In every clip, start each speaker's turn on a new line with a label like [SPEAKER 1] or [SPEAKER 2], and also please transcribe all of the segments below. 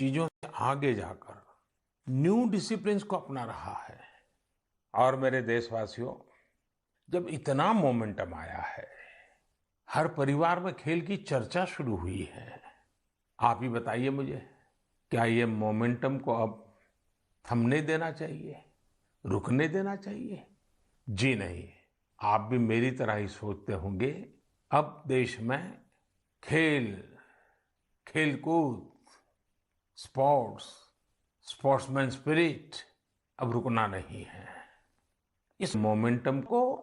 [SPEAKER 1] चीजों से आगे जाकर न्यू डिसिप्लिन्स को अपना रहा है। और मेरे देशवासियों, जब इतना मोमेंटम आया है, हर परिवार में खेल की चर्चा शुरू हुई है। आप ही बताइए मुझे, क्या ये मोमेंटम को अब थमने देना चाहिए, रुकने देना चाहिए? जी नहीं। आप भी मेरी तरह ही सोचते होंगे। अब देश में खेल, खेलकूद, स्पोर्ट्स, स्पोर्ट्समैन स्पिरिट अब रुकना नहीं है। इस मोमेंटम को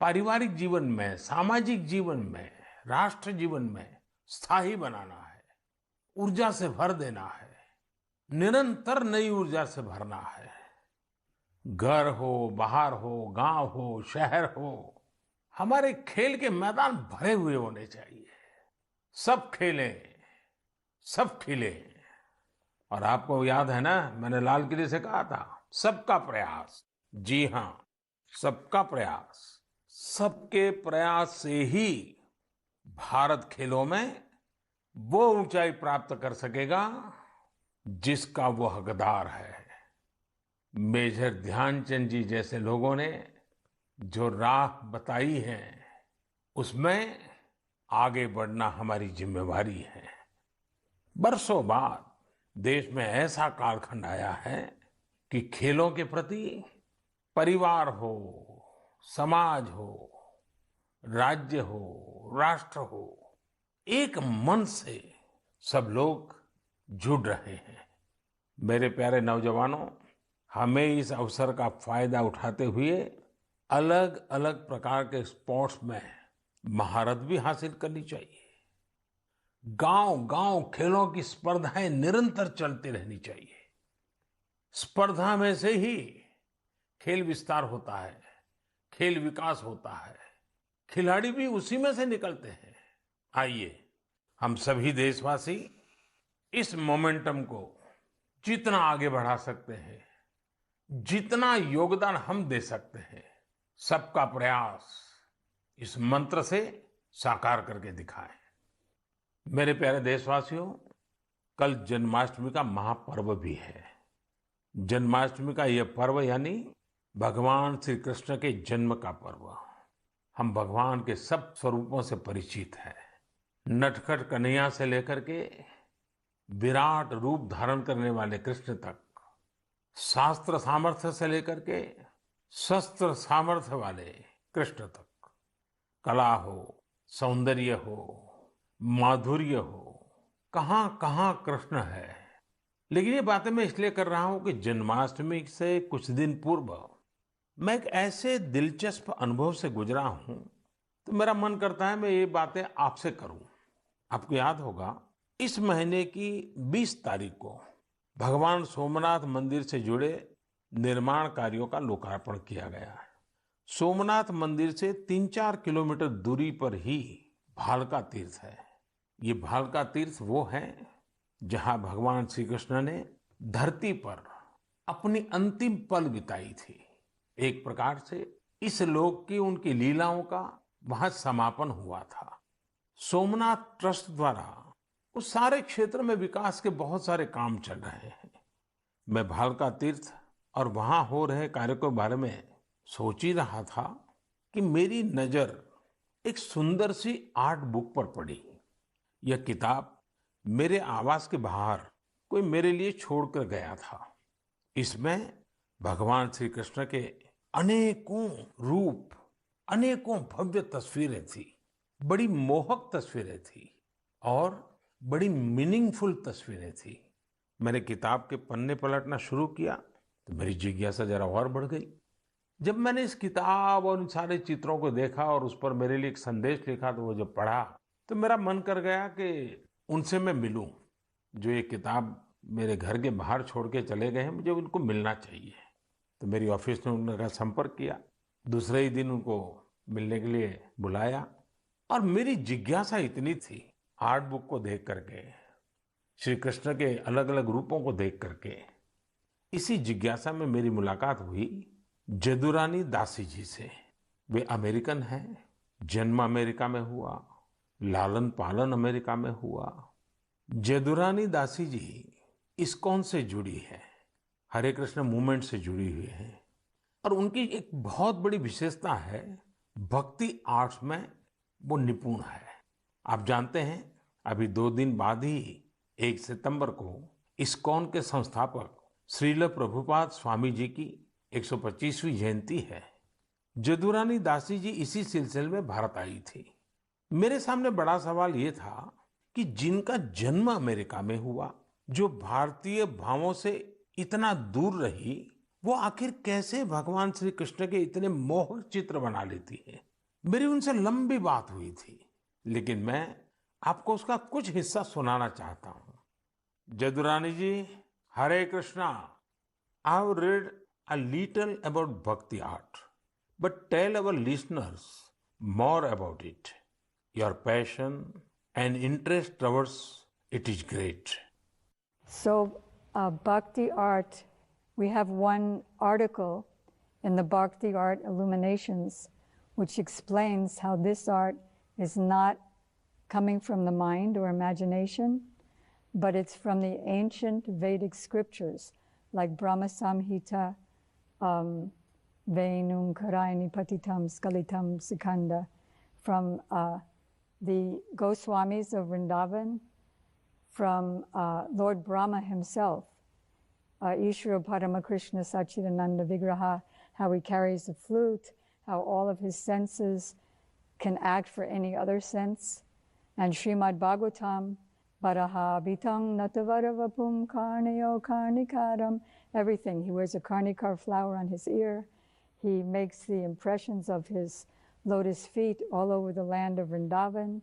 [SPEAKER 1] पारिवारिक जीवन में, सामाजिक जीवन में, राष्ट्र जीवन में स्थायी बनाना है, ऊर्जा से भर देना है, निरंतर नई ऊर्जा से भरना है। घर हो, बाहर हो, गांव हो, शहर हो, हमारे खेल के मैदान भरे हुए होने चाहिए। सब खेलें, सब खिलें। और आपको याद है ना, मैंने लाल किले से कहा था, सबका प्रयास। जी हाँ, सबका प्रयास। सबके प्रयास से ही भारत खेलों में वो ऊंचाई प्राप्त कर सकेगा जिसका वो हकदार है। मेजर ध्यानचंद जी जैसे लोगों ने जो राह बताई है, उसमें आगे बढ़ना हमारी जिम्मेवारी है। बरसों बाद देश में ऐसा कालखंड आया है कि खेलों के प्रति परिवार हो, समाज हो, राज्य हो, राष्ट्र हो, एक मन से सब लोग जुड़ रहे हैं। मेरे प्यारे नौजवानों, हमें इस अवसर का फायदा उठाते हुए अलग अलग प्रकार के स्पोर्ट्स में महारत भी हासिल करनी चाहिए। गांव गांव खेलों की स्पर्धाएं निरंतर चलती रहनी चाहिए। स्पर्धा में से ही खेल विस्तार होता है, खेल विकास होता है, खिलाड़ी भी उसी में से निकलते हैं। आइए, हम सभी देशवासी इस मोमेंटम को जितना आगे बढ़ा सकते हैं, जितना योगदान हम दे सकते हैं, सबका प्रयास, इस मंत्र से साकार करके दिखाएं। मेरे प्यारे देशवासियों, कल जन्माष्टमी का महापर्व भी है। जन्माष्टमी का यह पर्व यानी भगवान श्री कृष्ण के जन्म का पर्व। हम भगवान के सब स्वरूपों से परिचित हैं। नटखट कन्हैया से लेकर के विराट रूप धारण करने वाले कृष्ण तक, शास्त्र सामर्थ्य से लेकर के शस्त्र सामर्थ्य वाले कृष्ण तक, कला हो, सौंदर्य हो, माधुर्य हो, कहाँ कहाँ कृष्ण है। लेकिन ये बातें मैं इसलिए कर रहा हूं कि जन्माष्टमी से कुछ दिन पूर्व मैं एक ऐसे दिलचस्प अनुभव से गुजरा हूं, तो मेरा मन करता है मैं ये बातें आपसे करूं। आपको याद होगा, इस महीने की 20 तारीख को भगवान सोमनाथ मंदिर से जुड़े निर्माण कार्यों का लोकार्पण किया गया है। सोमनाथ मंदिर से 3-4 किलोमीटर दूरी पर ही भालका तीर्थ है। ये भालका तीर्थ वो है जहां भगवान श्री कृष्ण ने धरती पर अपनी अंतिम पल बिताई थी। एक प्रकार से इस लोक की उनकी लीलाओं का वहां समापन हुआ था। सोमनाथ ट्रस्ट द्वारा उस सारे क्षेत्र में विकास के बहुत सारे काम चल रहे हैं। मैं भालका तीर्थ और वहां हो रहे कार्य के बारे में सोच ही रहा था कि मेरी नजर एक सुंदर सी आर्ट बुक पर पड़ी। यह किताब मेरे आवास के बाहर कोई मेरे लिए छोड़कर गया था। इसमें भगवान श्री कृष्ण के अनेकों रूप, अनेकों भव्य तस्वीरें थी, बड़ी मोहक तस्वीरें थी और बड़ी मीनिंगफुल तस्वीरें थी। मैंने किताब के पन्ने पलटना शुरू किया तो मेरी जिज्ञासा जरा और बढ़ गई। जब मैंने इस किताब और इन सारे चित्रों को देखा और उस पर मेरे लिए एक संदेश लिखा, तो वो जब पढ़ा तो मेरा मन कर गया कि उनसे मैं मिलूं। जो ये किताब मेरे घर के बाहर छोड़ के चले गए हैं, मुझे उनको मिलना चाहिए। तो मेरी ऑफिस ने उनका संपर्क किया। दूसरे ही दिन उनको मिलने के लिए बुलाया और मेरी जिज्ञासा इतनी थी, आर्ट बुक को देख करके, श्री कृष्ण के अलग अलग रूपों को देख करके, इसी जिज्ञासा में मेरी मुलाकात हुई जदुरानी दासी जी से। वे अमेरिकन हैं, जन्म अमेरिका में हुआ, लालन पालन अमेरिका में हुआ। जदुरानी दासी जी इस्कॉन से जुड़ी है, हरे कृष्ण मूवमेंट से जुड़ी हुई है और उनकी एक बहुत बड़ी विशेषता है, भक्ति आर्ट्स में वो निपुण है। आप जानते हैं, अभी 2 दिन बाद ही 1 सितंबर को इस्कॉन के संस्थापक श्रील प्रभुपाद स्वामी जी की 125वीं जयंती है। जदुरानी दासी जी इसी सिलसिले में भारत आई थी। मेरे सामने बड़ा सवाल ये था कि जिनका जन्म अमेरिका में हुआ, जो भारतीय भावों से इतना दूर रही, वो आखिर कैसे भगवान श्री कृष्ण के इतने मोहक चित्र बना लेती है। मेरी उनसे लंबी बात हुई थी, लेकिन मैं आपको उसका कुछ हिस्सा सुनाना चाहता हूँ। Jadurani ji, Hare Krishna. I have read a little about bhakti art, but tell our listeners more about it. Your passion and interest towards it is great.
[SPEAKER 2] So, Bhakti art, we have one article in the Bhakti Art Illuminations, which explains how this art is not coming from the mind or imagination, but it's from the ancient Vedic scriptures, like Brahma Samhita, Venum Karaini Patitam Skalitam Sikanda, from the Goswamis of Vrindavan, from Lord Brahma himself, Ishvara Paramakrishna Sachidananda Vigraha, how he carries the flute, how all of his senses can act for any other sense. And Srimad Bhagavatam, Varaha Bitang Natavaravapum Karnayo Karnikaram, everything. He wears a karnikar flower on his ear. He makes the impressions of his lotus feet all over the land of Vrindavan.